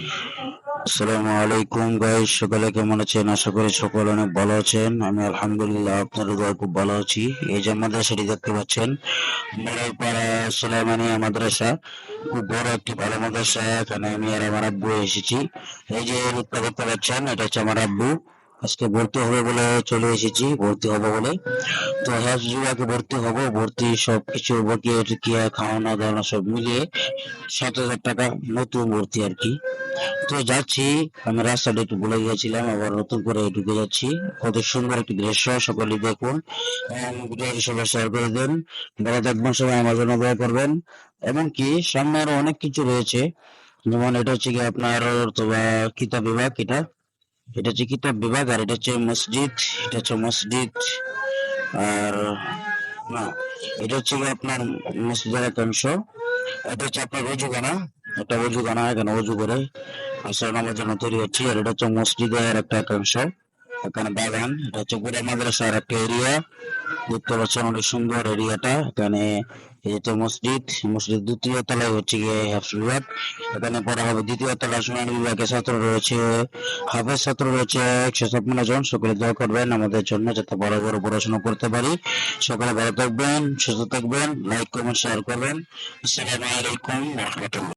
আসসালামু আলাইকুম গাইস, সকলে কেমন আছেন? আশা করি সকলে অনেক ভালো আছেন। আমি আলহামদুলিল্লাহ আপনাদের দোয়ায় খুব ভালো আছি। এই যে মাদ্রাসাটি দেখতে পাচ্ছেন, মোড়লপাড়া সুলাইমানিয়া মাদ্রাসা, খুব বড় একটি ভালো মাদ্রাসা। এখানে আমি আর আমার আব্বু এসেছি। এই যে লোকটা দেখতে পাচ্ছেন, এটা হচ্ছে আমার আব্বু। আজকে ভর্তি হবে বলে চলে এসেছি, ভর্তি হবে বলে। তো হ্যাঁ, আগে ভর্তি হব, ভর্তি সবকিছু বকিয়ে টুকিয়ে খাওয়ানো দাওয়ানো সব মিলিয়ে 7,000 টাকা নতুন ভর্তি আর কি। তো যাচ্ছি, আমি রাস্তাটা একটু ভুলে গিয়েছিলাম, আবার নতুন করে ঢুকে যাচ্ছি। কত সুন্দর একটি দৃশ্য, সকলে দেখুন এবং ভিডিওটি সবাই শেয়ার করে দেন। ভালো থাকবেন সবাই, আমার জন্য দোয়া করবেন। এমনকি সামনে আরো অনেক কিছু রয়েছে, যেমন এটা হচ্ছে কি আপনার অথবা কিতাব বিভাগ, এটা হচ্ছে কিতাব বিভাগ, আর এটা হচ্ছে মসজিদ, এটা হচ্ছে মসজিদ। আর না, এটা হচ্ছে কি আপনার মসজিদের একটা অংশ। এটা হচ্ছে আপনার অজুখানা, একটা অজুখানা, এখানে অজু করে আসর নামার জন্য তৈরি হচ্ছে। আর এটা হচ্ছে মসজিদের একটা একাংশ, এখানে বাগান। এটা হচ্ছে পুরো মাদ্রাসার একটা এরিয়া, দেখতে পাচ্ছেন অনেক সুন্দর এরিয়াটা। এখানে এই যে মসজিদ, মসজিদ দ্বিতীয় তলায় হচ্ছে গিয়ে হাফস বিভাগ, এখানে পড়া হবে। দ্বিতীয় তলায় শুনানি বিভাগের ছাত্র রয়েছে, হাফেজ ছাত্র রয়েছে 156 জন। সকলে দোয়া করবেন আমাদের জন্য, যাতে বড় বড় পড়াশোনা করতে পারি। সকলে ভালো থাকবেন, সুস্থ থাকবেন, লাইক কমেন্ট শেয়ার করবেন। আসসালামু আলাইকুম ওয়া রাহমাতুল্লাহ।